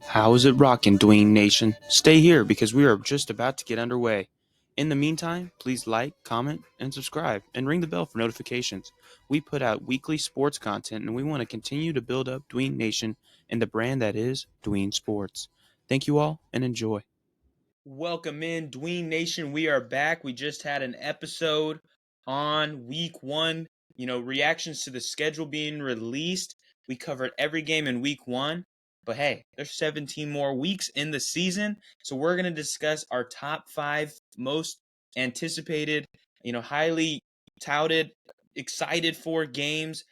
How is it rocking, Dween Nation? Stay here because we are just about to get underway. In the meantime, please like, comment, and subscribe, and ring the bell for notifications. We put out weekly sports content, and we want to continue to build up Dween Nation and the brand that is Dween Sports. Thank you all, and enjoy. Welcome in, Dween Nation. We are back. We just had an episode on week one, reactions to the schedule being released. We covered every game in week one, but hey, there's 17 more weeks in the season. So we're going to discuss our top five most anticipated, highly touted, excited for games.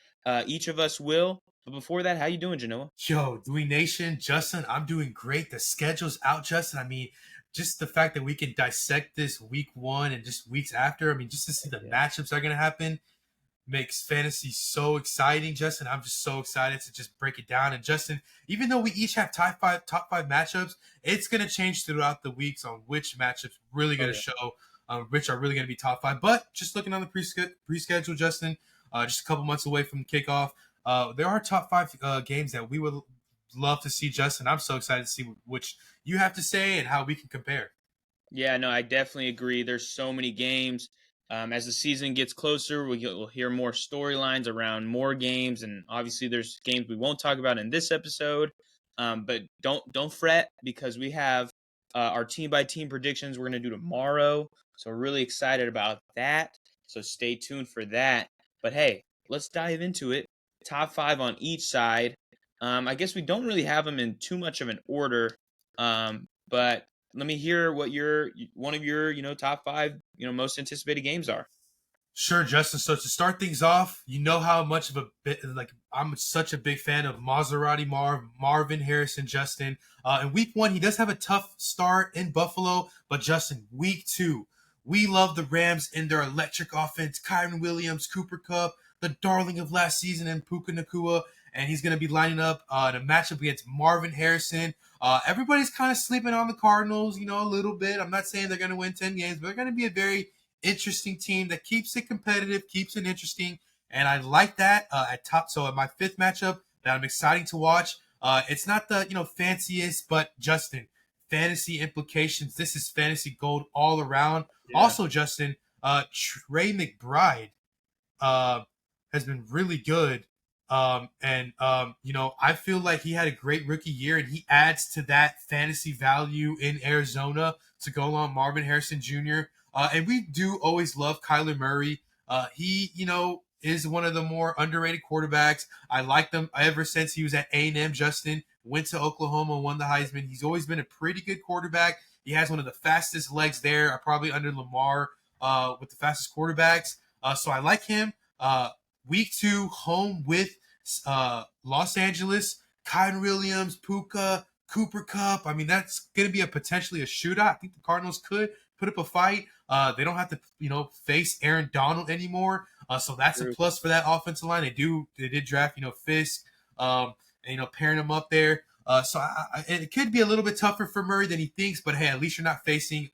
Each of us will. But before that, how you doing, Genoa? Yo, Dween Nation, Justin, I'm doing great. The schedule's out, Justin. I mean, just the fact that we can dissect this week one and just weeks after. I mean, just to see the matchups that are going to happen makes fantasy so exciting, Justin. I'm just so excited to just break it down. And Justin, even though we each have top five matchups, it's going to change throughout the weeks on which matchups really going to show which are really going to be top five. But just looking on the pre-schedule, Justin, just a couple months away from kickoff, there are top five games that we would love to see, Justin. I'm so excited to see which you have to say and how we can compare. Yeah, no, I definitely agree. There's so many games. As the season gets closer, we'll hear more storylines around more games, and obviously, there's games we won't talk about in this episode. But don't fret because we have our team by team predictions we're going to do tomorrow. So we're really excited about that. So stay tuned for that. But hey, let's dive into it. Top five on each side. I guess we don't really have them in too much of an order. But let me hear what one of your top five most anticipated games are. Sure, Justin. So to start things off, you know how much of a bit like I'm such a big fan of Marvin Harrison, Justin. In week one, he does have a tough start in Buffalo, but Justin, week two, we love the Rams in their electric offense. Kyron Williams, Cooper Kupp, the darling of last season, and Puka Nakua, and he's going to be lining up in a matchup against Marvin Harrison. Everybody's kind of sleeping on the Cardinals, a little bit. I'm not saying they're going to win 10 games, but they're going to be a very interesting team that keeps it competitive, keeps it interesting, and I like that at top. So at my fifth matchup that I'm exciting to watch, it's not the fanciest, but Justin, fantasy implications. This is fantasy gold all around. Yeah. Also, Justin, Trey McBride uh, has been really good. I feel like he had a great rookie year, and he adds to that fantasy value in Arizona to go along Marvin Harrison Jr. And we do always love Kyler Murray. He, is one of the more underrated quarterbacks. I liked him ever since he was at A&M. Justin went to Oklahoma, won the Heisman. He's always been a pretty good quarterback. He has one of the fastest legs there, probably under Lamar, with the fastest quarterbacks. So I like him. Week two, home with Los Angeles, Kyron Williams, Puka, Cooper Kupp. I mean, that's going to be potentially a shootout. I think the Cardinals could put up a fight. They don't have to, face Aaron Donald anymore. So that's a plus for that offensive line. They did draft, Fisk, and, pairing them up there. So it could be a little bit tougher for Murray than he thinks, but hey, at least you're not facing,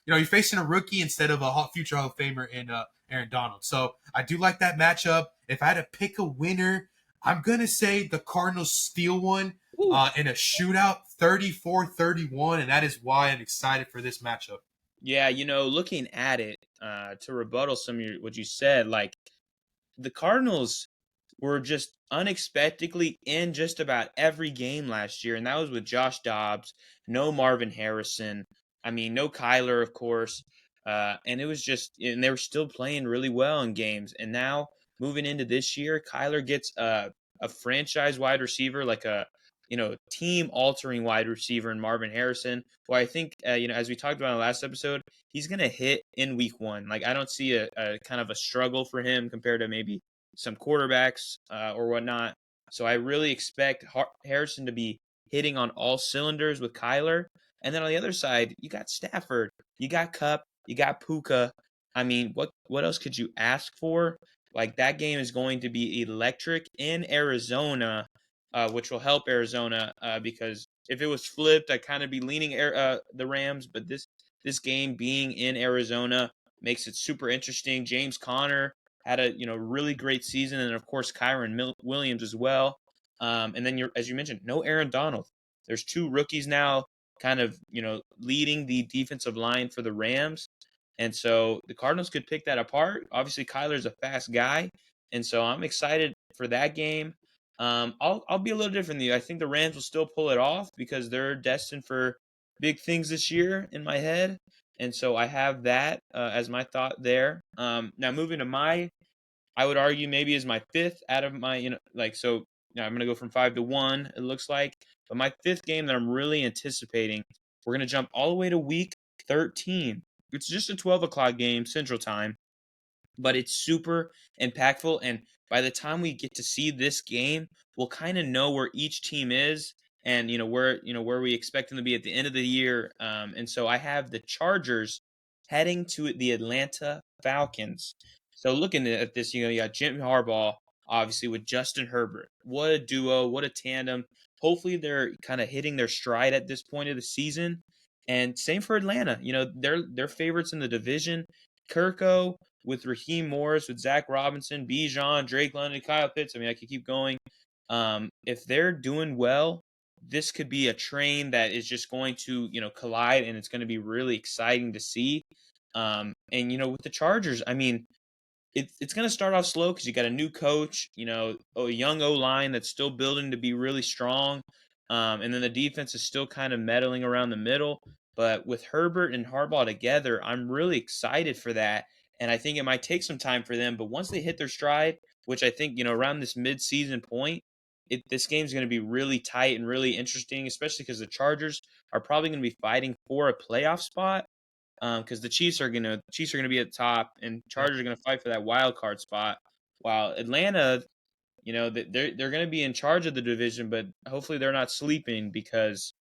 you're facing a rookie instead of a future Hall of Famer in Aaron Donald. So I do like that matchup. If I had to pick a winner, I'm going to say the Cardinals steal one in a shootout, 34-31, and that is why I'm excited for this matchup. Yeah, looking at it, to rebuttal some of what you said, like the Cardinals were just unexpectedly in just about every game last year, and that was with Josh Dobbs, no Marvin Harrison. I mean, no Kyler, of course. And it was and they were still playing really well in games. And now moving into this year, Kyler gets a franchise wide receiver, like a team altering wide receiver in Marvin Harrison. Well, I think as we talked about in the last episode, he's gonna hit in week one. Like I don't see a kind of a struggle for him compared to maybe some quarterbacks or whatnot. So I really expect Harrison to be hitting on all cylinders with Kyler. And then on the other side, you got Stafford, you got Kupp, you got Puka. I mean, what else could you ask for? Like that game is going to be electric in Arizona, which will help Arizona because if it was flipped, I'd kind of be leaning the Rams. But this game being in Arizona makes it super interesting. James Conner had a really great season, and of course Kyron Williams as well. And then as you mentioned, no Aaron Donald. There's two rookies now, kind of leading the defensive line for the Rams, and so the Cardinals could pick that apart. Obviously, Kyler's a fast guy, and so I'm excited for that game. I'll be a little different than you. I think the Rams will still pull it off because they're destined for big things this year in my head, and so I have that as my thought there. Now moving to I would argue maybe is my fifth out of my so. I'm gonna go from 5 to 1. It looks like, but my fifth game that I'm really anticipating, we're gonna jump all the way to week 13. It's just a 12 o'clock game Central Time, but it's super impactful. And by the time we get to see this game, we'll kind of know where each team is and where we expect them to be at the end of the year. And so I have the Chargers heading to the Atlanta Falcons. So looking at this, you got Jim Harbaugh obviously with Justin Herbert. What a duo! What a tandem! Hopefully they're kind of hitting their stride at this point of the season. And same for Atlanta. They're favorites in the division. Kirko with Raheem Morris, with Zach Robinson, Bijan, Drake London, Kyle Pitts. I mean, I could keep going. If they're doing well, this could be a train that is just going to, collide, and it's going to be really exciting to see. And with the Chargers, I mean, it's going to start off slow because you got a new coach, a young O line that's still building to be really strong, and then the defense is still kind of meddling around the middle. But with Herbert and Harbaugh together, I'm really excited for that, and I think it might take some time for them. But once they hit their stride, which I think around this mid-season point, this game's going to be really tight and really interesting, especially because the Chargers are probably going to be fighting for a playoff spot because the Chiefs are gonna be at the top, and Yeah. Chargers are gonna fight for that wild card spot. While Atlanta, they're gonna be in charge of the division, but hopefully they're not sleeping because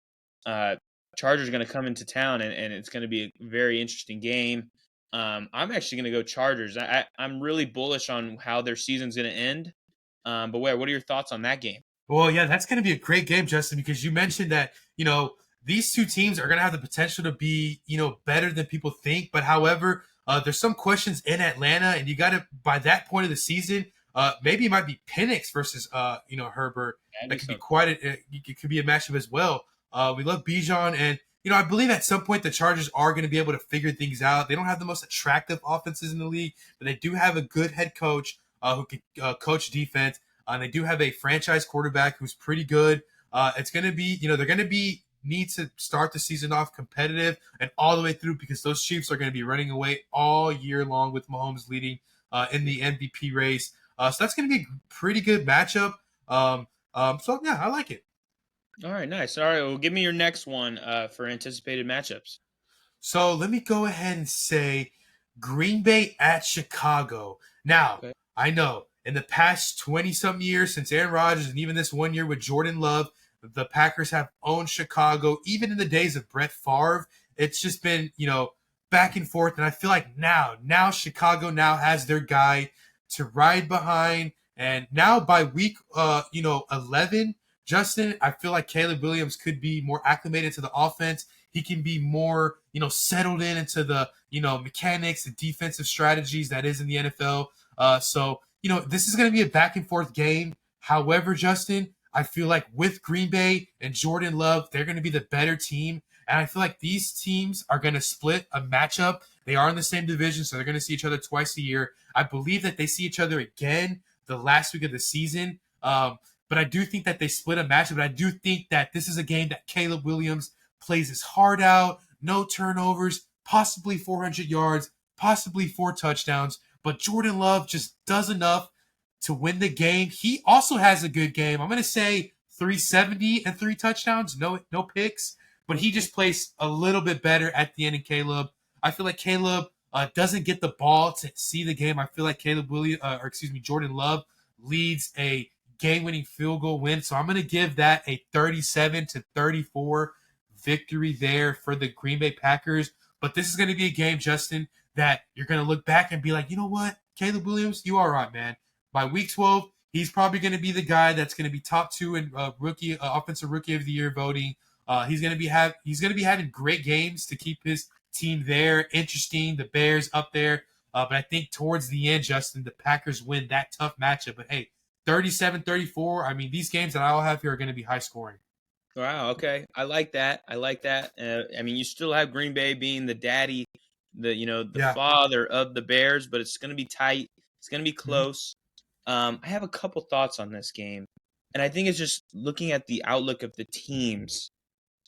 uh, Chargers are gonna come into town, and it's gonna be a very interesting game. I'm actually gonna go Chargers. I'm really bullish on how their season's gonna end. But what are your thoughts on that game? Well, yeah, that's going to be a great game, Justin, because you mentioned that, these two teams are going to have the potential to be, better than people think. But however, there's some questions in Atlanta, and you got to, by that point of the season, maybe it might be Penix versus, Herbert. That'd That be could be so. it could be a matchup as well. We love Bijan, and, I believe at some point the Chargers are going to be able to figure things out. They don't have the most attractive offenses in the league, but they do have a good head coach who can coach defense. They do have a franchise quarterback who's pretty good. It's going to be, they're going to be need to start the season off competitive and all the way through because those Chiefs are going to be running away all year long with Mahomes leading in the MVP race. So that's going to be a pretty good matchup. So yeah, I like it. All right, nice. All right, well, give me your next one for anticipated matchups. So let me go ahead and say Green Bay at Chicago. Now, Okay. I know in the past 20 some years since Aaron Rodgers and even this 1 year with Jordan Love, the Packers have owned Chicago. Even in the days of Brett Favre, it's just been, back and forth. And I feel like now Chicago now has their guy to ride behind. And now by week, 11, Justin, I feel like Caleb Williams could be more acclimated to the offense. He can be more, settled into the, mechanics, the defensive strategies that is in the NFL. So, this is going to be a back and forth game. However, Justin, I feel like with Green Bay and Jordan Love, they're going to be the better team. And I feel like these teams are going to split a matchup. They are in the same division, so they're going to see each other twice a year. I believe that they see each other again the last week of the season. But I do think that they split a matchup. But I do think that this is a game that Caleb Williams plays his heart out, no turnovers, possibly 400 yards, possibly 4 touchdowns. But Jordan Love just does enough to win the game. He also has a good game. I'm going to say 370 and 3 touchdowns, no picks. But he just plays a little bit better at the end. And Caleb, I feel like Caleb doesn't get the ball to see the game. I feel like Jordan Love leads a game-winning field goal win. So I'm going to give that a 37-34 victory there for the Green Bay Packers. But this is going to be a game, Justin, that you're going to look back and be like, you know what, Caleb Williams, you all right, man. By week 12, he's probably going to be the guy that's going to be top 2 in offensive rookie of the year voting. He's going to be having great games to keep his team there, interesting. The Bears up there, but I think towards the end, Justin, the Packers win that tough matchup. But hey, 37-34. I mean, these games that I'll have here are going to be high scoring. Wow. Okay. I like that. I like that. I mean, you still have Green Bay being the daddy, the Yeah. father of the Bears, but it's going to be tight. It's going to be Mhm. close. I have a couple thoughts on this game, and I think it's just looking at the outlook of the teams.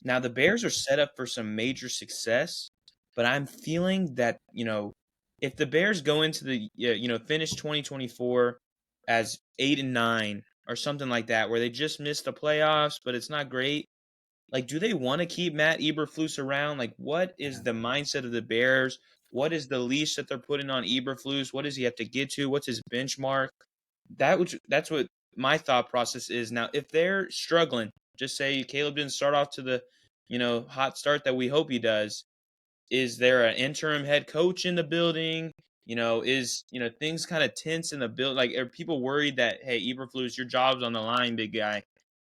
Now, the Bears are set up for some major success, but I'm feeling that, if the Bears go into finish 2024 as 8-9 or something like that, where they just missed the playoffs, but it's not great. Like, do they want to keep Matt Eberflus around? Like, what is the mindset of the Bears? What is the leash that they're putting on Eberflus? What does he have to get to? What's his benchmark? That's what my thought process is. Now, if they're struggling, just say Caleb didn't start off to the, hot start that we hope he does. Is there an interim head coach in the building? Things kind of tense in the build? Like, are people worried that, hey, Eberflus, your job's on the line, big guy?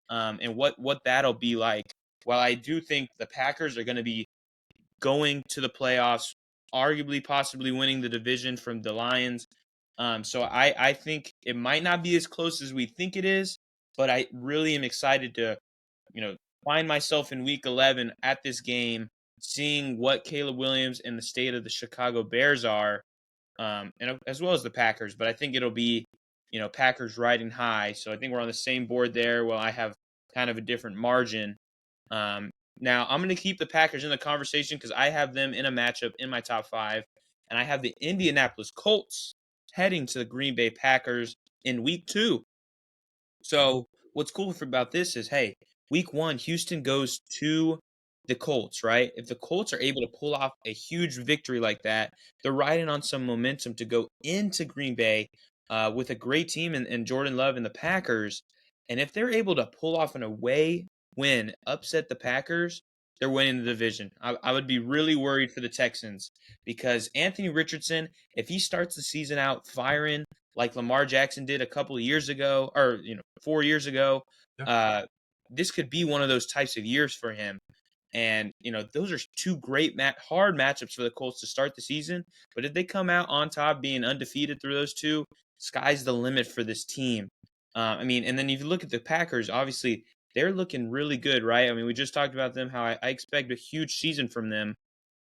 And what that'll be like? Well, I do think the Packers are going to be going to the playoffs, arguably possibly winning the division from the Lions. So I think it might not be as close as we think it is, but I really am excited to, find myself in week 11 at this game, seeing what Caleb Williams and the state of the Chicago Bears are, and as well as the Packers. But I think it'll be, Packers riding high. So I think we're on the same board there. Well, I have kind of a different margin. Um, Now, I'm going to keep the Packers in the conversation because I have them in a matchup in my top five, and I have the Indianapolis Colts heading to the Green Bay Packers in week 2. So what's cool about this is, hey, week 1, Houston goes to the Colts, right? If the Colts are able to pull off a huge victory like that, they're riding on some momentum to go into Green Bay with a great team and Jordan Love and the Packers. And if they're able to pull off an away win, upset the Packers, they're winning the division. I would be really worried for the Texans because Anthony Richardson, if he starts the season out firing like Lamar Jackson did a couple of years ago, or 4 years ago, Yeah. uh, this could be one of those types of years for him. And those are two great hard matchups for the Colts to start the season. But if they come out on top, being undefeated through those two, sky's the limit for this team. I mean, and then if you look at the Packers, obviously they're looking really good, right? I mean, we just talked about them, how I expect a huge season from them.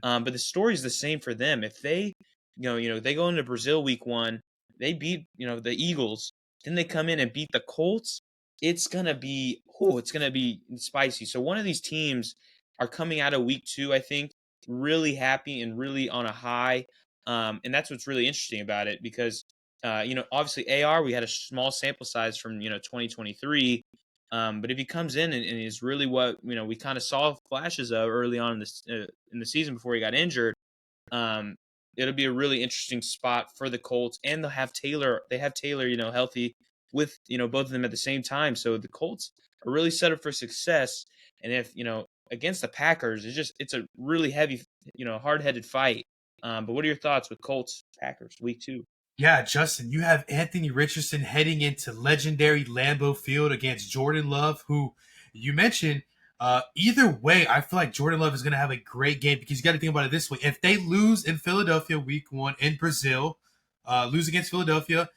But the story's the same for them. If they, they go into Brazil week 1, they beat, the Eagles, then they come in and beat the Colts. It's gonna be spicy. So one of these teams are coming out of week 2, I think, really happy and really on a high. And that's what's really interesting about it because, obviously AR, we had a small sample size from, 2023. But if he comes and is really what, we kind of saw flashes of early on in the season before he got injured, um, it'll be a really interesting spot for the Colts, and they'll have Taylor. They have Taylor, healthy with both of them at the same time. So the Colts are really set up for success. And if against the Packers, it's a really heavy, hard headed fight. But what are your thoughts with Colts Packers week 2? Yeah, Justin, you have Anthony Richardson heading into legendary Lambeau Field against Jordan Love, who you mentioned. Either way, I feel like Jordan Love is going to have a great game because you got to think about it this way. If they lose in Philadelphia week 1 in Brazil, lose against Philadelphia,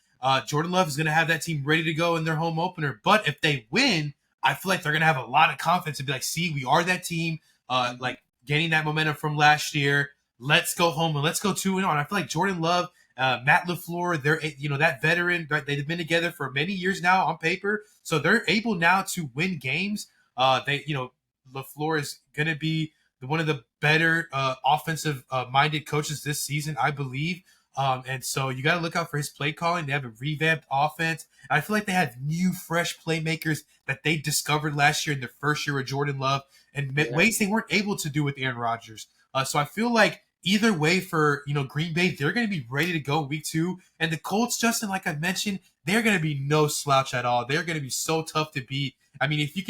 Jordan Love is going to have that team ready to go in their home opener. But if they win, I feel like they're going to have a lot of confidence and be like, see, we are that team, Mhm. like getting that momentum from last year. Let's go home and let's go 2-0. I feel like Jordan Love, Matt LaFleur, they're that veteran. Right? They've been together for many years now on paper, so they're able now to win games. LaFleur is going to be one of the better offensive minded coaches this season, I believe. And so you got to look out for his play calling. They have a revamped offense. I feel like they have new, fresh playmakers that they discovered last year in their first year of Jordan Love and Yeah. ways they weren't able to do with Aaron Rodgers. So I feel like either way for Green Bay, they're going to be ready to go week 2. And the Colts, Justin, like I mentioned, they're going to be no slouch at all. They're going to be so tough to beat. I mean, if you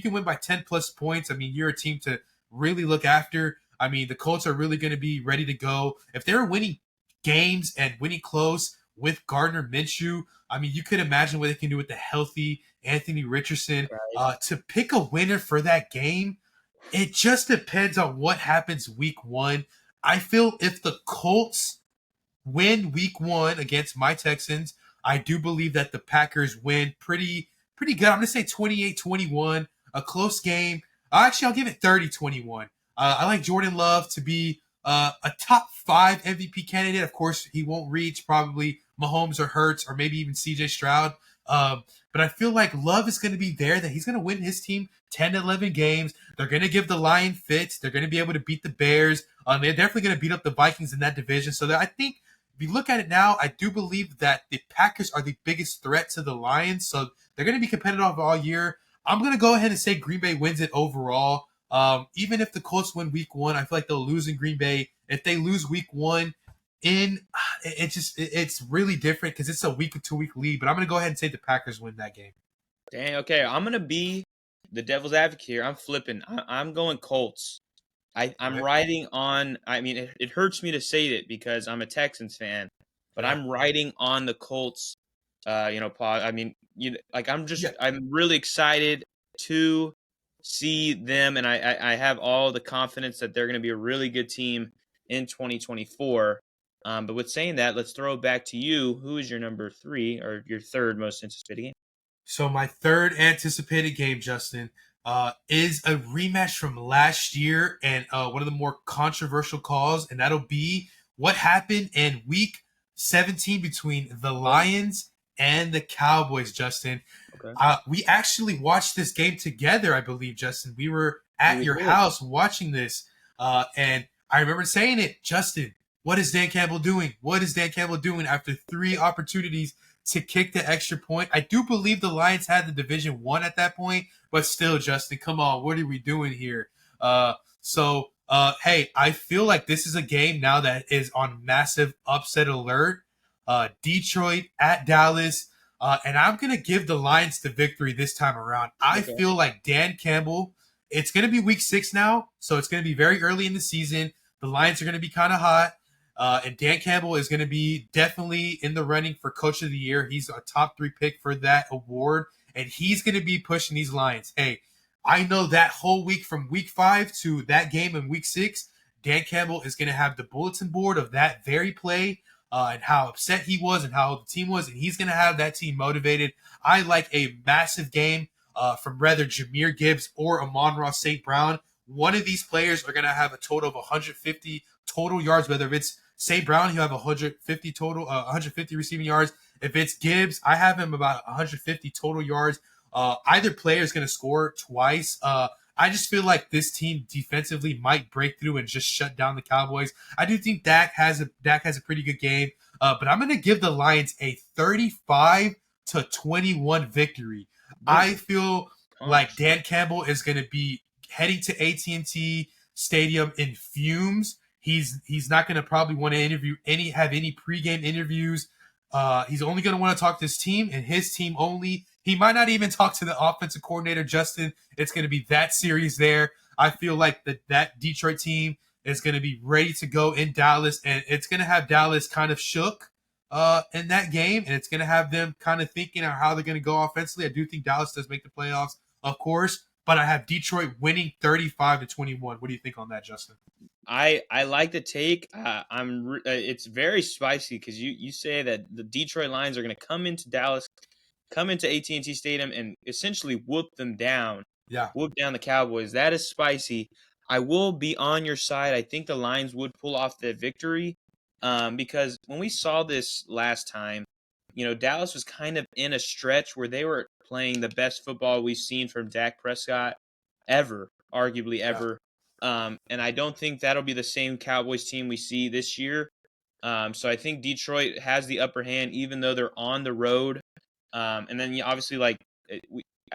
can win by 10 plus points, I mean, you're a team to really look after. I mean, the Colts are really going to be ready to go. If they're winning games and winning close with Gardner Minshew, I mean, you could imagine what they can do with the healthy Anthony Richardson. Right. To pick a winner for that game, it just depends on what happens week 1. I feel if the Colts win week 1 against my Texans, I do believe that the Packers win pretty good. I'm going to say 28-21, a close game. Actually, I'll give it 30-21. I like Jordan Love to be a top 5 MVP candidate. Of course, he won't reach probably Mahomes or Hurts or maybe even CJ Stroud. But I feel like Love is going to be there, that he's going to win his team 10 to 11 games. They're going to give the Lion fits. They're going to be able to beat the Bears. They're definitely going to beat up the Vikings in that division. So that I think if you look at it now, I do believe that the Packers are the biggest threat to the Lions. So they're going to be competitive all year. I'm going to go ahead and say Green Bay wins it overall. Even if the Colts win week 1, I feel like they'll lose in Green Bay. If they lose week 1, it's really different because it's a week or 2 week lead. But I'm going to go ahead and say the Packers win that game. Dang, okay. I'm going to be the devil's advocate here. I'm flipping. I'm going Colts. I'm Right? riding on. I mean, it hurts me to say it because I'm a Texans fan, but Yeah. I'm riding on the Colts. Paul. I mean, Yeah. I'm really excited to see them, and I have all the confidence that they're going to be a really good team in 2024. But with saying that, let's throw it back to you. Who is your number 3 or your third most anticipated game? So my third anticipated game, Justin, is a rematch from last year and one of the more controversial calls, and that'll be what happened in Week 17 between the Lions and the Cowboys. Justin, Okay. we actually watched this game together, I believe, Justin. We were at We your did. house watching this, and I remember saying it, Justin. What is Dan Campbell doing? What is Dan Campbell doing after 3 opportunities to kick the extra point? I do believe the Lions had the division won at that point, but still, Justin, come on, what are we doing here? Hey, I feel like this is a game now that is on massive upset alert. Detroit at Dallas. And I'm going to give the Lions the victory this time around. I Okay. feel like Dan Campbell, it's going to be week 6 now, so it's going to be very early in the season. The Lions are going to be kind of hot. And Dan Campbell is going to be definitely in the running for Coach of the Year. He's a top 3 pick for that award, and he's going to be pushing these Lions. Hey, I know that whole week from week 5 to that game in week 6, Dan Campbell is going to have the bulletin board of that very play and how upset he was and how the team was, and he's going to have that team motivated. I like a massive game from rather Jahmyr Gibbs or Amon-Ra St. Brown. One of these players are going to have a total of 150 total yards, whether it's St. Brown, he'll have 150 total, 150 receiving yards. If it's Gibbs, I have him about 150 total yards. Either player is going to score twice. I just feel like this team defensively might break through and just shut down the Cowboys. I do think Dak has a pretty good game, but I'm going to give the Lions a 35-21 victory. I Boom. feel like Punch. Dan Campbell is going to be heading to AT&T Stadium in fumes. He's not going to probably want to have any pregame interviews. He's only going to want to talk to his team and his team only. He might not even talk to the offensive coordinator, Justin. It's going to be that serious there. I feel like that Detroit team is going to be ready to go in Dallas, and it's going to have Dallas kind of shook in that game, and it's going to have them kind of thinking of how they're going to go offensively. I do think Dallas does make the playoffs, of course, but I have Detroit winning 35-21. What do you think on that, Justin? I like the take. It's very spicy because you say that the Detroit Lions are going to come into Dallas, come into AT&T Stadium, and essentially Yeah, whoop down the Cowboys. That is spicy. I will be on your side. I think the Lions would pull off the victory, because when we saw this last time, Dallas was kind of in a stretch where they were playing the best football we've seen from Dak Prescott ever, arguably yeah, ever. And I don't think that'll be the same Cowboys team we see this year. So I think Detroit has the upper hand, even though they're on the road. And then obviously, like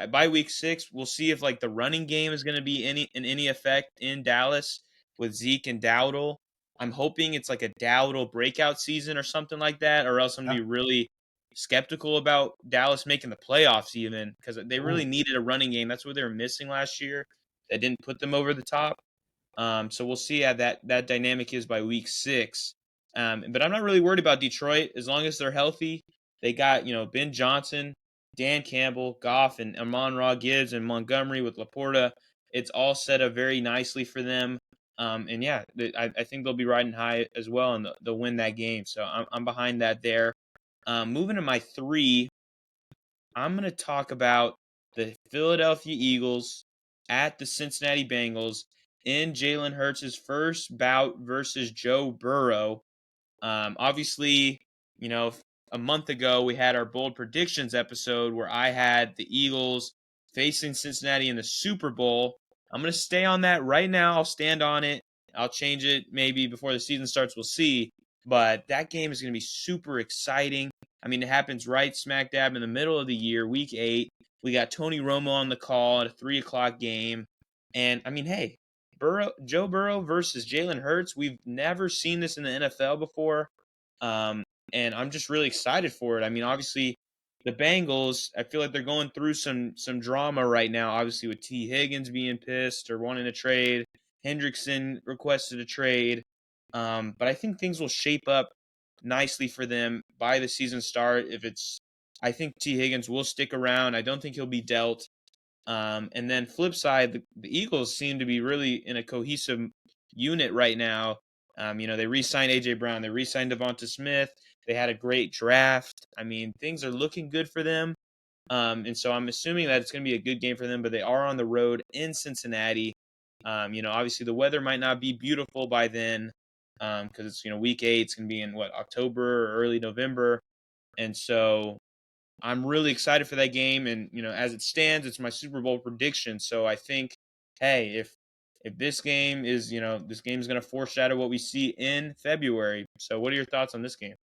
by week 6, we'll see if like the running game is going to be in any effect in Dallas with Zeke and Dowdle. I'm hoping it's like a Dowdle breakout season or something like that, or else I'm gonna yeah. be really skeptical about Dallas making the playoffs, even because they really Ooh, needed a running game. That's what they were missing last year. That didn't put them over the top. So we'll see how that dynamic is by week 6. But I'm not really worried about Detroit as long as they're healthy. They got Ben Johnson, Dan Campbell, Goff, and Amon-Ra Gibbs and Montgomery with Laporta. It's all set up very nicely for them. And yeah, I think they'll be riding high as well, and they'll win that game. So I'm behind that there. Moving to my 3, I'm going to talk about the Philadelphia Eagles at the Cincinnati Bengals in Jalen Hurts' first bout versus Joe Burrow. Obviously, you know, a month ago we had our bold predictions episode where I had the Eagles facing Cincinnati in the Super Bowl. I'm going to stay on that right now. I'll stand on it. I'll change it maybe before the season starts. We'll see. But that game is going to be super exciting. I mean, it happens right smack dab in the middle of the year, week 8. We got Tony Romo on the call at a 3 o'clock game. And I mean, hey, Joe Burrow versus Jalen Hurts. We've never seen this in the NFL before, um, and I'm just really excited for it. I mean, obviously, the Bengals. I feel like they're going through some drama right now. Obviously, with T. Higgins being pissed or wanting to trade, Hendrickson requested a trade, but I think things will shape up nicely for them by the season start. I think T. Higgins will stick around. I don't think he'll be dealt. And then flip side, the Eagles seem to be really in a cohesive unit right now. They re-signed AJ Brown, they re-signed Devonta Smith. They had a great draft. I mean, things are looking good for them. And so I'm assuming that it's going to be a good game for them. But they are on the road in Cincinnati. Obviously the weather might not be beautiful by then because it's week 8. It's going to be in October or early November, and so I'm really excited for that game, and as it stands, it's my Super Bowl prediction. So I think, hey, if this game is, this game is going to foreshadow what we see in February. So what are your thoughts on this game?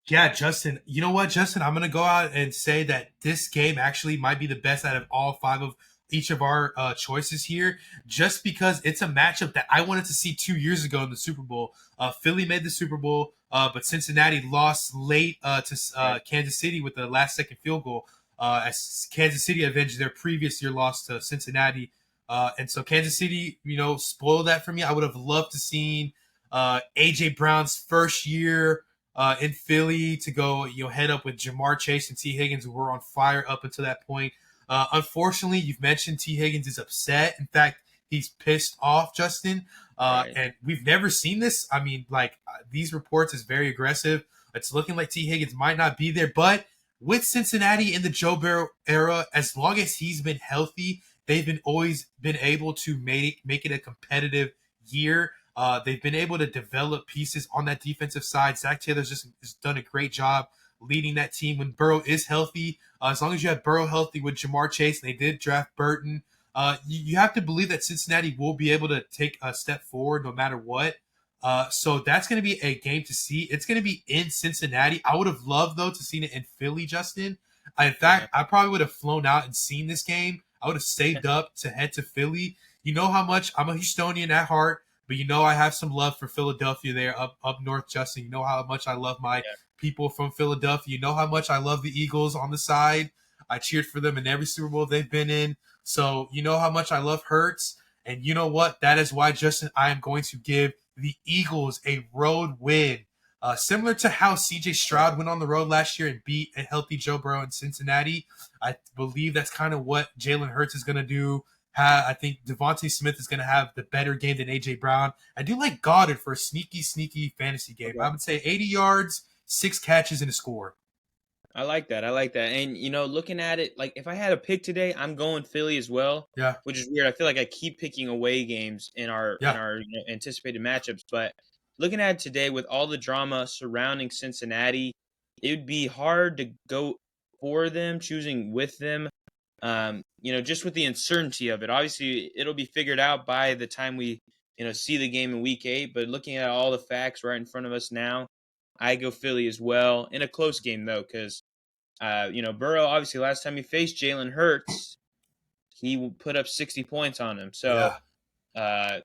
Yeah, Justin. You know what, Justin? I'm going to go out and say that this game actually might be the best out of all 5 of each of our choices here, just because it's a matchup that I wanted to see 2 years ago in the Super Bowl. Philly made the Super Bowl, but Cincinnati lost late to Right. Kansas City with the last-second field goal, as Kansas City avenged their previous year loss to Cincinnati. And so Kansas City, spoiled that for me. I would have loved to seen A.J. Brown's first year in Philly to go, head up with Jamar Chase and T. Higgins, who were on fire up until that point. Unfortunately, you've mentioned T. Higgins is upset. In fact, he's pissed off, Justin. Right. And we've never seen this. I mean, these reports is very aggressive. It's looking like T. Higgins might not be there, but with Cincinnati in the Joe Burrow era, as long as he's been healthy, they've always been able to make it a competitive year. They've been able to develop pieces on that defensive side. Zach Taylor's just has done a great job leading that team when Burrow is healthy. As long as you have Burrow healthy with Jamar Chase, and they did draft Burton, you have to believe that Cincinnati will be able to take a step forward no matter what. So that's going to be a game to see. It's going to be in Cincinnati. I would have loved, though, to see it in Philly, Justin. In fact, I probably would have flown out and seen this game. I would have saved up to head to Philly. You know how much I'm a Houstonian at heart, but I have some love for Philadelphia there up north, Justin. You know how much I love my Yeah. people from Philadelphia. You know how much I love the Eagles on the side. I cheered for them in every Super Bowl they've been in. So you know how much I love Hurts. And you know what? That is why, Justin, I am going to give the Eagles a road win. Similar to how CJ Stroud went on the road last year and beat a healthy Joe Burrow in Cincinnati, I believe that's kind of what Jalen Hurts is going to do. I think Devontae Smith is going to have the better game than A.J. Brown. I do like Goddard for a sneaky fantasy game. Okay. I would say 80 yards, 6 catches, and a score. I like that. I like that. And looking at it, like if I had a pick today, I'm going Philly as well, Yeah, which is weird. I feel like I keep picking away games in our yeah, anticipated matchups, but looking at it today with all the drama surrounding Cincinnati, it would be hard to go for them, choosing with them. Just with the uncertainty of it. Obviously, it'll be figured out by the time we, see the game in week 8, but looking at all the facts right in front of us now, I go Philly as well in a close game though, because Burrow obviously last time he faced Jalen Hurts, he put up 60 points on him. So yeah, uh,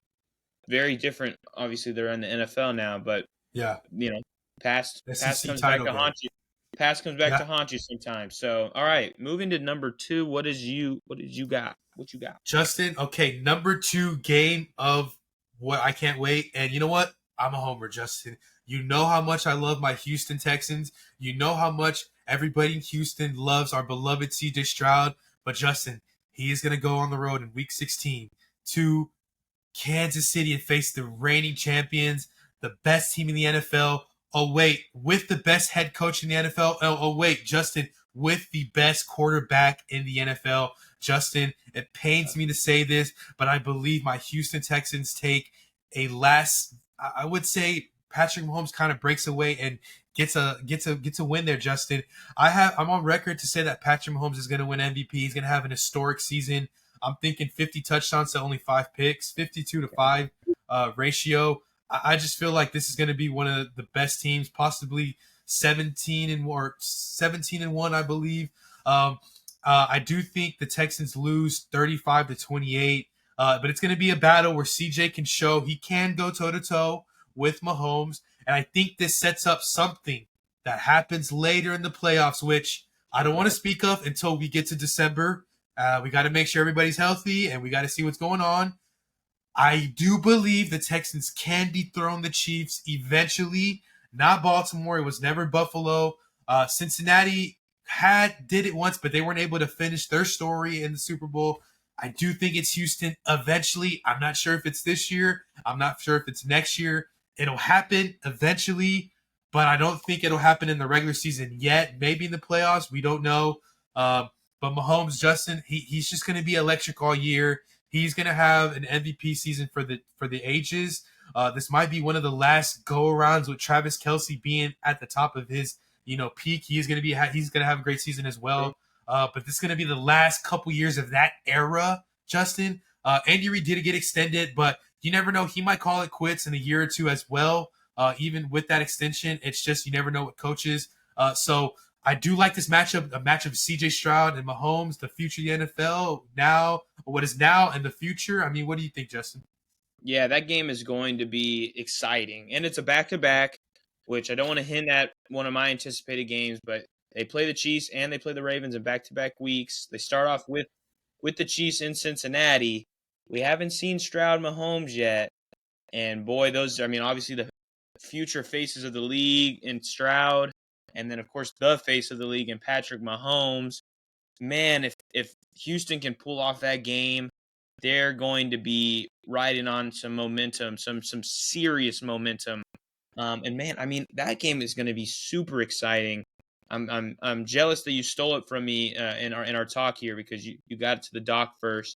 very different. Obviously, they're in the NFL now, but yeah. you know, past SEC comes back title to game. haunt you. Past comes back Yeah. to haunt you sometimes. So all right, moving to number 2. What did you got? What you got? Justin, okay, number 2 game of what I can't wait. And you know what? I'm a homer, Justin. You know how much I love my Houston Texans. You know how much everybody in Houston loves our beloved CJ Stroud. But Justin, he is going to go on the road in week 16 to Kansas City and face the reigning champions, the best team in the NFL, Oh, wait, with the best head coach in the NFL. Wait, Justin, with the best quarterback in the NFL. Justin, it pains me to say this, but I believe my Houston Texans take a last. I would say Patrick Mahomes kind of breaks away and gets a win there. Justin, I'm on record to say that Patrick Mahomes is going to win MVP. He's going to have an historic season. I'm thinking 50 touchdowns to only 5 picks, 52-5 ratio. I just feel like this is going to be one of the best teams, possibly 17-1, I believe. I do think the Texans lose 35-28, but it's going to be a battle where CJ can show he can go toe to toe with Mahomes, and I think this sets up something that happens later in the playoffs, which I don't want to speak of until we get to December. We got to make sure everybody's healthy, and we got to see what's going on. I do believe the Texans can dethrone the Chiefs eventually. Not Baltimore. It was never Buffalo. Cincinnati did it once, but they weren't able to finish their story in the Super Bowl. I do think it's Houston eventually. I'm not sure if it's this year. I'm not sure if it's next year. It'll happen eventually, but I don't think it'll happen in the regular season yet. Maybe in the playoffs. We don't know. But Mahomes, Justin, he's just going to be electric all year. He's going to have an MVP season for the ages. This might be one of the last go-arounds with Travis Kelce being at the top of his peak. He's going to have a great season as well. But this is going to be the last couple years of that era, Justin. Andy Reid did get extended, but you never know. He might call it quits in a year or two as well. Even with that extension, it's just you never know what coaches. So I do like this matchup, a matchup of C.J. Stroud and Mahomes, the future of the NFL now, or what is now and the future. I mean, what do you think, Justin? Yeah, that game is going to be exciting, and it's a back-to-back, which I don't want to hint at one of my anticipated games, but they play the Chiefs and they play the Ravens in back-to-back weeks. They start off with the Chiefs in Cincinnati. We haven't seen Stroud Mahomes yet, and boy, obviously the future faces of the league in Stroud, and then of course the face of the league in Patrick Mahomes. Man, if Houston can pull off that game, they're going to be riding on some momentum, some serious momentum. And man, I mean that game is going to be super exciting. I'm jealous that you stole it from me in our talk here because you got it to the dock first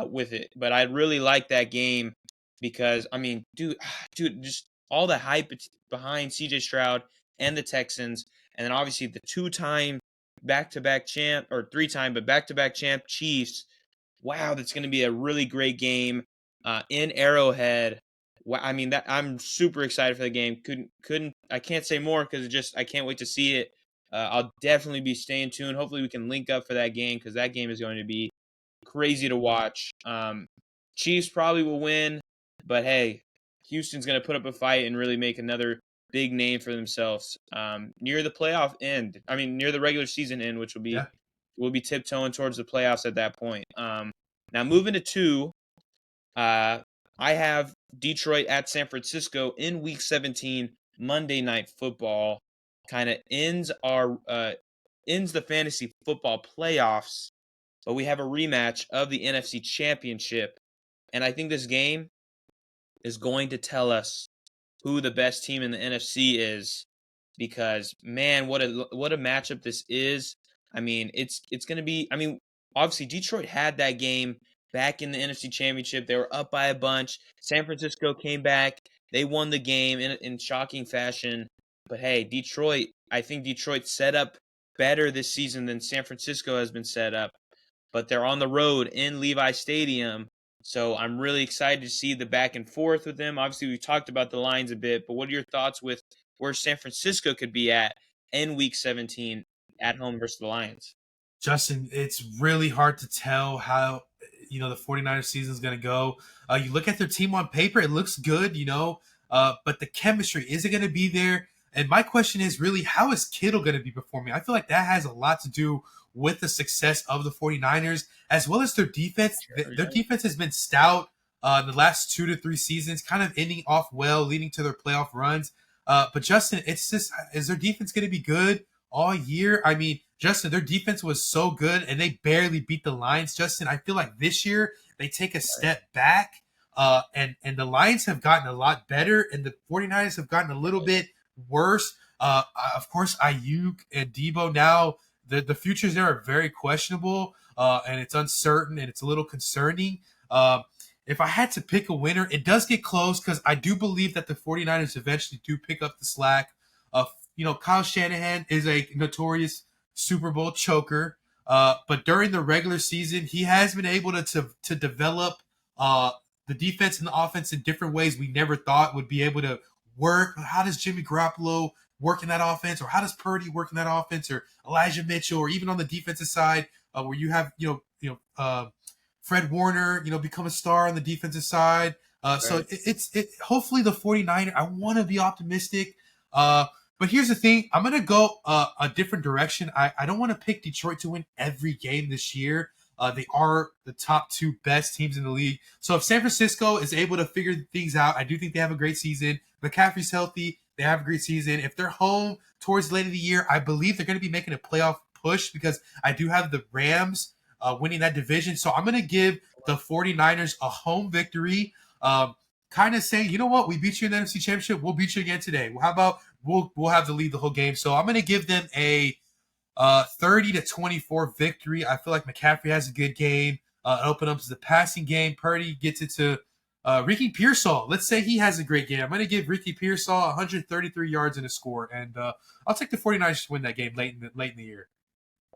with it. But I really like that game because I mean, dude, just all the hype behind C.J. Stroud and the Texans, and then obviously the 2-time back-to-back champ or 3-time but back-to-back champ Chiefs. Wow, that's going to be a really great game in Arrowhead. I mean that I'm super excited for the game. Couldn't I can't say more because I can't wait to see it. I'll definitely be staying tuned. Hopefully we can link up for that game because that game is going to be crazy to watch. Chiefs probably will win, but hey, Houston's going to put up a fight and really make another big name for themselves near the playoff end. I mean, near the regular season end, which will be we'll be tiptoeing towards the playoffs at that point. Now moving to 2, I have Detroit at San Francisco in Week 17 Monday Night Football. Kind of ends the fantasy football playoffs, but we have a rematch of the NFC Championship, and I think this game is going to tell us who the best team in the NFC is, because man, what a matchup this is. I mean, it's going to be. I mean, obviously Detroit had that game back in the NFC Championship. They were up by a bunch. San Francisco came back. They won the game in shocking fashion. But hey, Detroit. I think Detroit set up better this season than San Francisco has been set up. But they're on the road in Levi Stadium. So I'm really excited to see the back and forth with them. Obviously, we talked about the lines a bit, but what are your thoughts with where San Francisco could be at in Week 17 at home versus the Lions? Justin, it's really hard to tell how the 49ers season is going to go. You look at their team on paper, it looks good, but the chemistry, is it going to be there? And my question is really, how is Kittle going to be performing? I feel like that has a lot to do with the success of the 49ers, as well as their defense. Their defense has been stout in the last 2 to 3 seasons, kind of ending off well, leading to their playoff runs. But Justin, it's just, is their defense going to be good all year? I mean, Justin, their defense was so good and they barely beat the Lions. Justin, I feel like this year they take a step back and the Lions have gotten a lot better and the 49ers have gotten a little bit worse. Of course, Ayuk and Debo now the futures there are very questionable, and it's uncertain and it's a little concerning. If I had to pick a winner, it does get close because I do believe that the 49ers eventually do pick up the slack. Kyle Shanahan is a notorious Super Bowl choker, but during the regular season, he has been able to develop the defense and the offense in different ways we never thought would be able to work. How does Jimmy Garoppolo work in that offense, or how does Purdy work in that offense, or Elijah Mitchell, or even on the defensive side, where you have Fred Warner, become a star on the defensive side. So Right. it's hopefully the 49ers. I want to be optimistic. But here's the thing. I'm going to go a different direction. I don't want to pick Detroit to win every game this year. They are the top two best teams in the league. So if San Francisco is able to figure things out, I do think they have a great season. McCaffrey's healthy. They have a great season. If they're home towards the end of the year, I believe they're going to be making a playoff push because I do have the Rams winning that division. So I'm going to give the 49ers a home victory. Kind of saying, you know what, we beat you in the NFC Championship. We'll beat you again today. Well, how about we'll have the lead the whole game. So I'm going to give them a 30-24 victory. I feel like McCaffrey has a good game. Open up to the passing game. Purdy gets it to Ricky Pearsall. Let's say he has a great game. I'm going to give Ricky Pearsall 133 yards and a score. And I'll take the 49ers to win that game late in the year.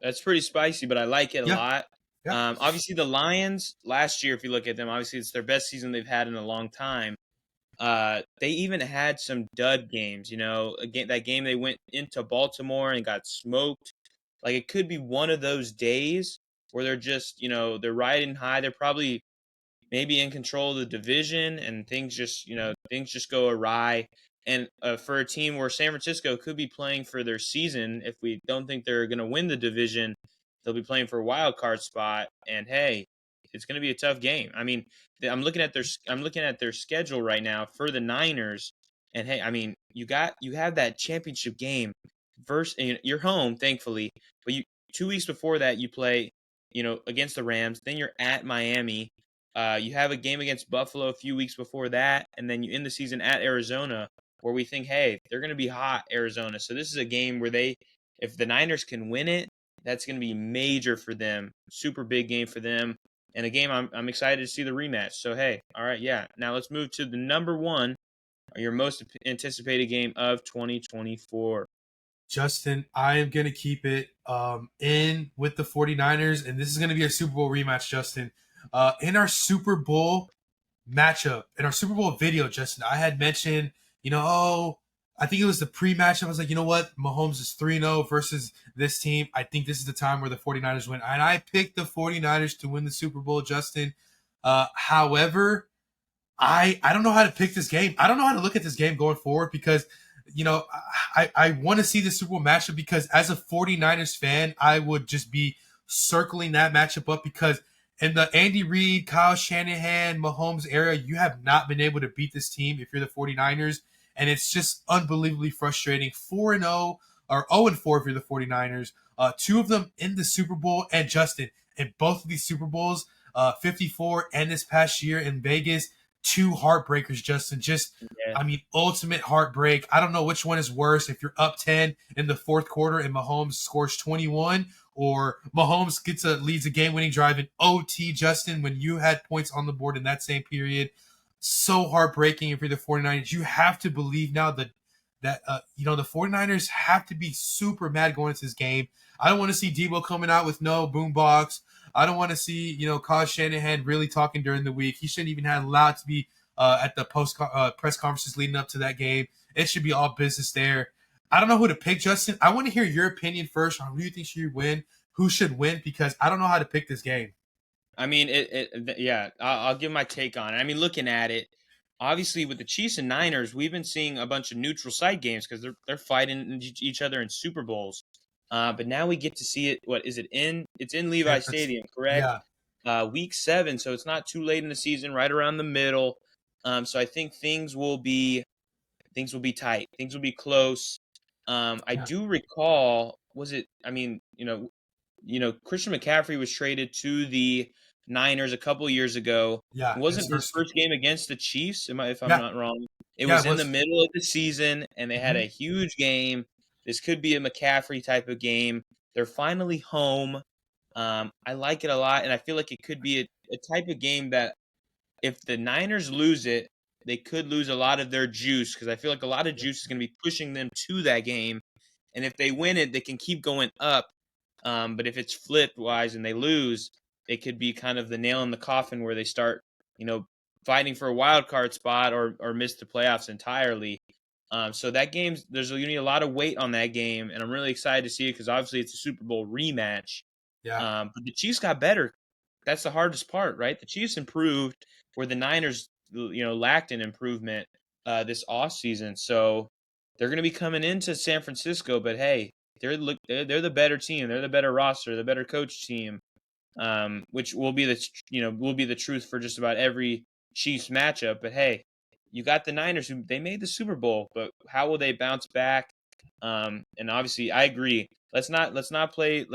That's pretty spicy, but I like it a Yeah. lot. Yeah. Obviously, the Lions last year, if you look at them, obviously it's their best season they've had in a long time. They even had some dud games. Again, that game they went into Baltimore and got smoked. Like it could be one of those days where they're just, they're riding high. They're probably maybe in control of the division, and things just go awry. And for a team where San Francisco could be playing for their season, if we don't think they're going to win the division, they'll be playing for a wild card spot. And hey, it's going to be a tough game. I mean, I'm looking at their schedule right now for the Niners, and hey, I mean, you have that championship game versus, and you're home, thankfully, but 2 weeks before that you play, against the Rams. Then you're at Miami. You have a game against Buffalo a few weeks before that, and then you end the season at Arizona, where we think, hey, they're going to be hot, Arizona. So this is a game where if the Niners can win it, that's going to be major for them, super big game for them, and a game I'm excited to see the rematch. So hey, all right, yeah. Now let's move to the number one, your most anticipated game of 2024. Justin, I am going to keep it in with the 49ers, and this is going to be a Super Bowl rematch, Justin. In our Super Bowl matchup, in our Super Bowl video, Justin, I had mentioned, I think it was the pre-matchup. I was like, you know what? Mahomes is 3-0 versus this team. I think this is the time where the 49ers win. And I picked the 49ers to win the Super Bowl, Justin. However, I don't know how to pick this game. I don't know how to look at this game going forward because, I want to see the Super Bowl matchup because as a 49ers fan, I would just be circling that matchup up because in the Andy Reid, Kyle Shanahan, Mahomes era, you have not been able to beat this team if you're the 49ers. And it's just unbelievably frustrating. 4-0 or 0-4 if you're the 49ers. Two of them in the Super Bowl. And Justin, in both of these Super Bowls, 54 and this past year in Vegas, two heartbreakers, Justin. Yeah. Ultimate heartbreak. I don't know which one is worse. If you're up 10 in the fourth quarter and Mahomes scores 21, or Mahomes leads a game-winning drive in OT, Justin, when you had points on the board in that same period. So heartbreaking if you're the 49ers. You have to believe now that the 49ers have to be super mad going into this game. I don't want to see Debo coming out with no boombox. I don't want to see, Kyle Shanahan really talking during the week. He shouldn't even have allowed to be at the press conferences leading up to that game. It should be all business there. I don't know who to pick, Justin. I want to hear your opinion first on who you think should win, who should win, because I don't know how to pick this game. I mean, yeah, I'll give my take on it. I mean, looking at it, obviously with the Chiefs and Niners, we've been seeing a bunch of neutral site games because they're fighting each other in Super Bowls. But now we get to see it. What is it in? It's in Levi Stadium, correct? Yeah, Week 7, so it's not too late in the season, right around the middle. So I think things will be tight. Things will be close. I yeah, do recall, was it? I mean, Christian McCaffrey was traded to the Niners a couple years ago. yeah. His Wasn't his first, first game against the Chiefs? If I'm yeah, not wrong? It Yeah, was it in the was. middle of the season, and they had Mhm. a huge game. This could be a McCaffrey type of game. They're finally home. I like it a lot, and I feel like it could be a type of game that if the Niners lose it, they could lose a lot of their juice because I feel like a lot of juice is going to be pushing them to that game. And if they win it, they can keep going up. But if it's flipped wise and they lose, it could be kind of the nail in the coffin where they start, you know, fighting for a wild card spot or miss the playoffs entirely. So that game's there's going to be a lot of weight on that game, and I'm really excited to see it because obviously it's a Super Bowl rematch. Yeah. But the Chiefs got better. That's the hardest part, right? The Chiefs improved where the Niners, lacked an improvement this off season. So they're going to be coming into San Francisco, but hey, they're the better team. They're the better roster, the better coach team, which will be the truth for just about every Chiefs matchup. But hey, you got the Niners who they made the Super Bowl, but how will they bounce back? And obviously, I agree. Let's not play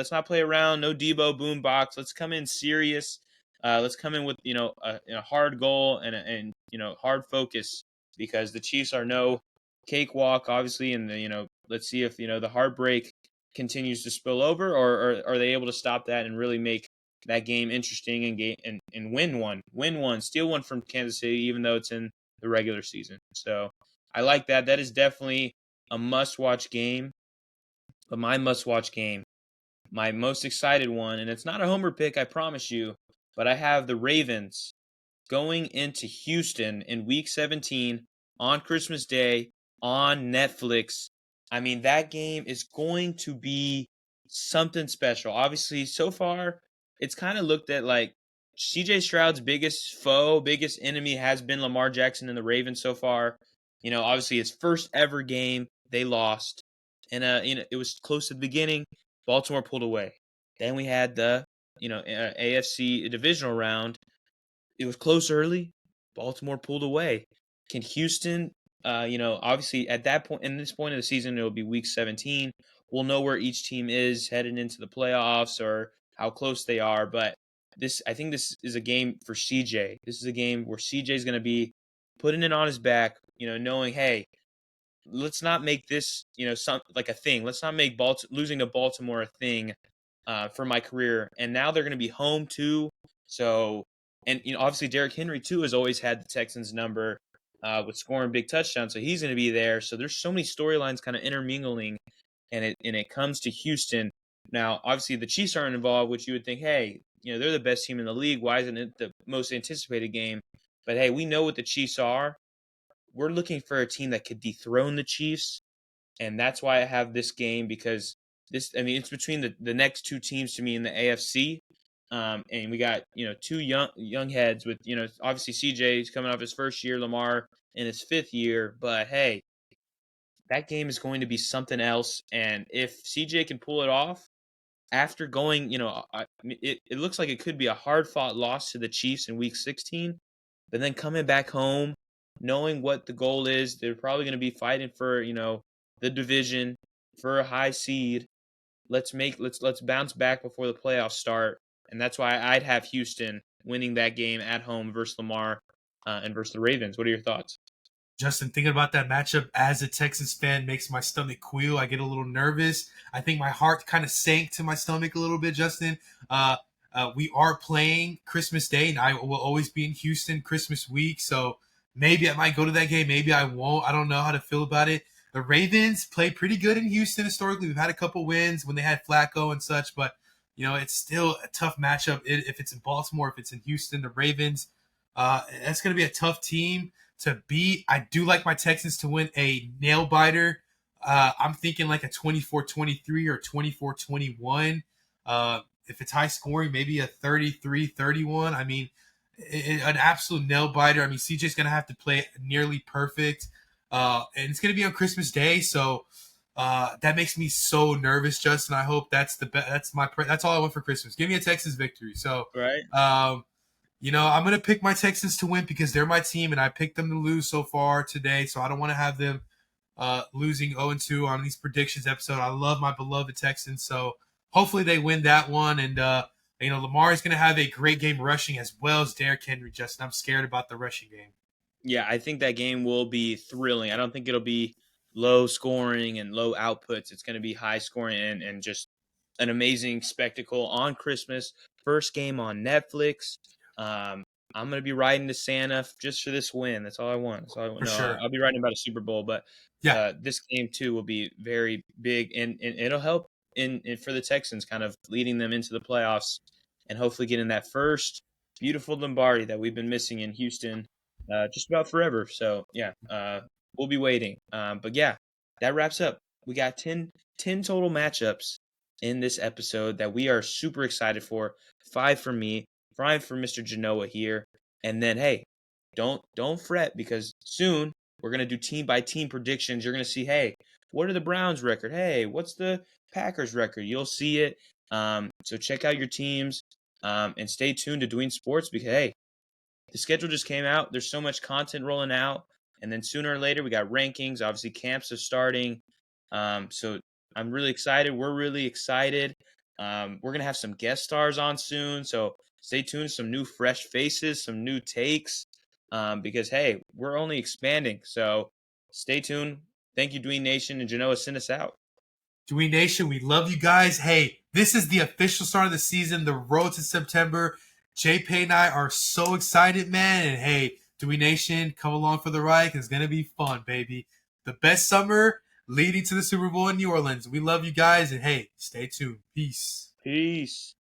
around. No Debo boombox. Let's come in serious. Let's come in with a hard goal and hard focus because the Chiefs are no cakewalk, obviously, and let's see if the heartbreak continues to spill over, or are they able to stop that and really make that game interesting and win one, steal one from Kansas City, even though it's in the regular season. So I like that. That is definitely a must-watch game. But my must-watch game, my most excited one, and it's not a homer pick, I promise you, but I have the Ravens going into Houston in Week 17 on Christmas Day on Netflix. I mean, that game is going to be something special. Obviously, so far, it's kind of looked at like CJ Stroud's biggest foe, biggest enemy has been Lamar Jackson and the Ravens so far. Obviously, his first ever game, they lost. And it was close to the beginning. Baltimore pulled away. Then we had the AFC divisional round. It was close early. Baltimore pulled away. Can Houston, obviously at that point, in this point of the season, it'll be week 17. We'll know where each team is heading into the playoffs or how close they are. But I think this is a game for CJ. This is a game where CJ is going to be putting it on his back, knowing, hey, let's not make this, some like a thing. Let's not make losing to Baltimore a thing for my career. And now they're going to be home too. So, and obviously Derrick Henry too has always had the Texans number with scoring big touchdowns, so he's going to be there. So there's so many storylines kind of intermingling, and it comes to Houston. Now, obviously the Chiefs aren't involved, which you would think, hey, they're the best team in the league. Why isn't it the most anticipated game? But hey, we know what the Chiefs are. We're looking for a team that could dethrone the Chiefs, and that's why I have this game because it's between the next two teams to me in the AFC. And we got two young heads with obviously CJ's coming off his first year, Lamar in his fifth year, but hey, that game is going to be something else. And if CJ can pull it off after going, it looks like it could be a hard fought loss to the Chiefs in Week 16, but then coming back home, knowing what the goal is, they're probably going to be fighting for the division for a high seed. Let's bounce back before the playoffs start, and that's why I'd have Houston winning that game at home versus Lamar and versus the Ravens. What are your thoughts? Justin, thinking about that matchup as a Texans fan makes my stomach queal. I get a little nervous. I think my heart kind of sank to my stomach a little bit, Justin. We are playing Christmas Day, and I will always be in Houston Christmas week. So maybe I might go to that game. Maybe I won't. I don't know how to feel about it. The Ravens play pretty good in Houston historically. We've had a couple wins when they had Flacco and such, but it's still a tough matchup if it's in Baltimore, if it's in Houston. The Ravens, that's going to be a tough team to beat. I do like my Texans to win a nail biter. I'm thinking like a 24-23 or 24-21. If it's high scoring, maybe a 33-31. I mean, an absolute nail biter. I mean, CJ's going to have to play nearly perfect. And it's going to be on Christmas Day. So that makes me so nervous, Justin. I hope that's that's all I want for Christmas. Give me a Texas victory. So, Right. I'm going to pick my Texans to win because they're my team, and I picked them to lose so far today. So I don't want to have them losing 0-2 on these predictions episode. I love my beloved Texans. So hopefully they win that one. And, Lamar is going to have a great game rushing as well as Derrick Henry, Justin. I'm scared about the rushing game. Yeah, I think that game will be thrilling. I don't think it'll be low scoring and low outputs. It's going to be high scoring and just an amazing spectacle on Christmas. First game on Netflix. Um, I'm going to be riding to Santa just for this win. That's all I want. That's all I want. For No, sure. I'll be writing about a Super Bowl, but Yeah. this game too will be very big, and it'll help in for the Texans, kind of leading them into the playoffs and hopefully getting that first beautiful Lombardi that we've been missing in Houston just about forever. So yeah, we'll be waiting. But yeah, that wraps up. We got 10 total matchups in this episode that we are super excited for. 5 for me, 5 for Mr. Genoa here, and then hey, don't fret because soon we're gonna do team by team predictions. You're gonna see, hey, what are the Browns' record? Hey, what's the Packers' record? You'll see it. So check out your teams and stay tuned to Dween Sports because hey, the schedule just came out. There's so much content rolling out, and then sooner or later we got rankings. Obviously, camps are starting. So I'm really excited. We're really excited. We're gonna have some guest stars on soon, so stay tuned. Some new fresh faces, some new takes, because hey, we're only expanding. So stay tuned. Thank you, Dween Nation and Genoa. Send us out. Dween Nation, we love you guys. Hey, this is the official start of the season, the road to September. JP and I are so excited, man. And hey, Dween Nation, come along for the ride. It's going to be fun, baby. The best summer leading to the Super Bowl in New Orleans. We love you guys. And hey, stay tuned. Peace. Peace.